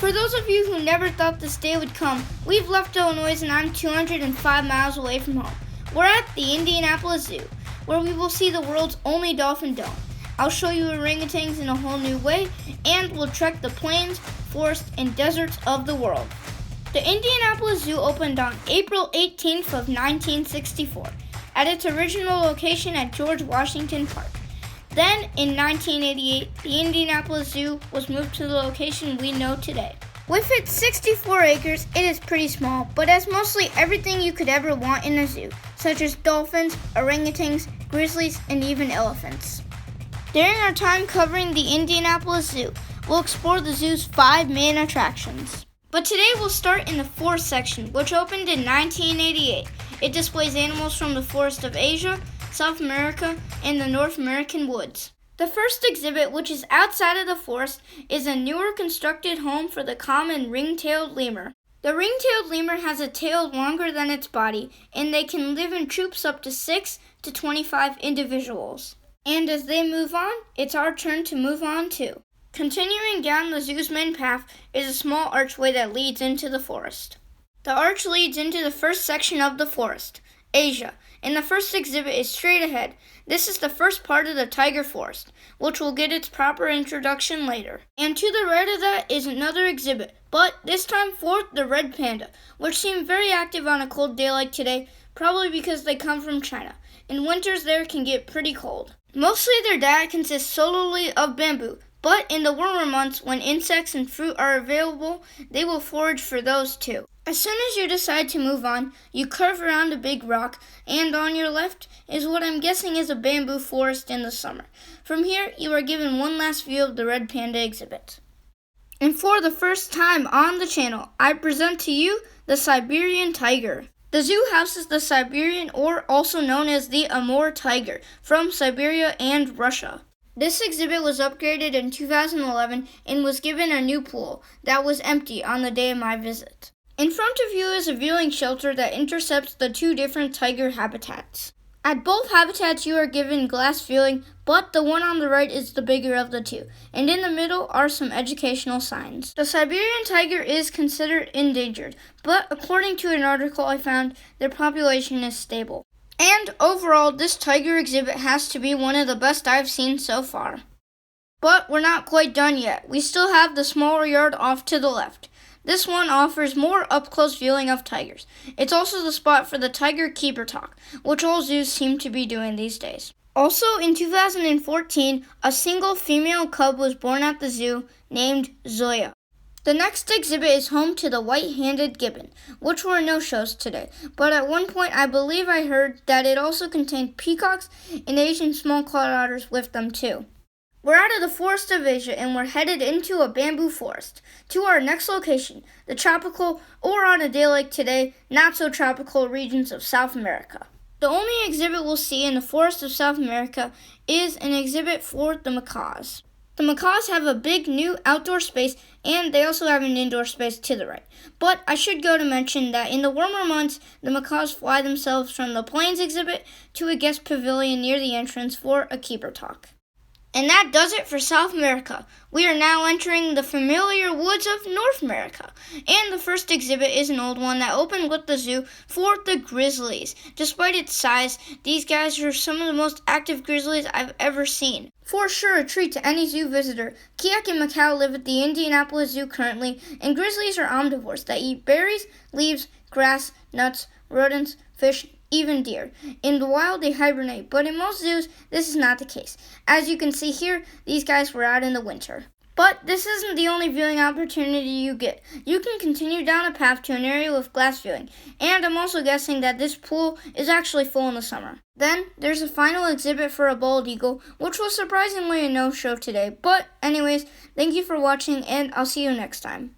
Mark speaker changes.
Speaker 1: For those of you who never thought this day would come, we've left Illinois and I'm 205 miles away from home. We're at the Indianapolis Zoo, where we will see the world's only dolphin dome. I'll show you orangutans in a whole new way, and we'll trek the plains, forests, and deserts of the world. The Indianapolis Zoo opened on April 18th of 1964 at its original location at George Washington Park. Then, in 1988, the Indianapolis Zoo was moved to the location we know today. With its 64 acres, it is pretty small, but has mostly everything you could ever want in a zoo, such as dolphins, orangutans, grizzlies, and even elephants. During our time covering the Indianapolis Zoo, we'll explore the zoo's 5 main attractions. But today we'll start in the forest section, which opened in 1988. It displays animals from the forest of Asia, South America, and the North American woods. The first exhibit, which is outside of the forest, is a newer constructed home for the common ring-tailed lemur. The ring-tailed lemur has a tail longer than its body, and they can live in troops up to 6 to 25 individuals. And as they move on, it's our turn to move on too. Continuing down the zoo's main path is a small archway that leads into the forest. The arch leads into the first section of the forest, Asia, and the first exhibit is straight ahead. This is the first part of the tiger forest, which will get its proper introduction later. And to the right of that is another exhibit, but this time for the red panda, which seem very active on a cold day like today, probably because they come from China, and winters there can get pretty cold. Mostly their diet consists solely of bamboo, but in the warmer months when insects and fruit are available, they will forage for those too. As soon as you decide to move on, you curve around a big rock, and on your left is what I'm guessing is a bamboo forest in the summer. From here, you are given one last view of the red panda exhibit. And for the first time on the channel, I present to you the Siberian tiger. The zoo houses the Siberian, or also known as the Amur tiger, from Siberia and Russia. This exhibit was upgraded in 2011 and was given a new pool that was empty on the day of my visit. In front of you is a viewing shelter that intercepts the 2 different tiger habitats. At both habitats you are given glass viewing, but the one on the right is the bigger of the 2, and in the middle are some educational signs. The Siberian tiger is considered endangered, but according to an article I found, their population is stable. And overall, this tiger exhibit has to be one of the best I've seen so far. But we're not quite done yet. We still have the smaller yard off to the left. This one offers more up-close viewing of tigers. It's also the spot for the tiger keeper talk, which all zoos seem to be doing these days. Also, in 2014, a single female cub was born at the zoo named Zoya. The next exhibit is home to the white-handed gibbon, which were no-shows today, but at one point I believe I heard that it also contained peacocks and Asian small-clawed otters with them too. We're out of the forest of Asia and we're headed into a bamboo forest. To our next location, the tropical, or on a day like today, not-so-tropical regions of South America. The only exhibit we'll see in the forest of South America is an exhibit for the macaws. The macaws have a big new outdoor space, and they also have an indoor space to the right. But I should go to mention that in the warmer months, the macaws fly themselves from the plains exhibit to a guest pavilion near the entrance for a keeper talk. And that does it for South America. We are now entering the familiar woods of North America. And the first exhibit is an old one that opened with the zoo for the grizzlies. Despite its size, these guys are some of the most active grizzlies I've ever seen. For sure a treat to any zoo visitor, Kiak and macaw live at the Indianapolis Zoo currently, and grizzlies are omnivores that eat berries, leaves, grass, nuts, rodents, fish, even deer. In the wild, they hibernate, but in most zoos, this is not the case. As you can see here, these guys were out in the winter. But this isn't the only viewing opportunity you get. You can continue down a path to an area with glass viewing, and I'm also guessing that this pool is actually full in the summer. Then, there's a final exhibit for a bald eagle, which was surprisingly a no-show today. But anyways, thank you for watching, and I'll see you next time.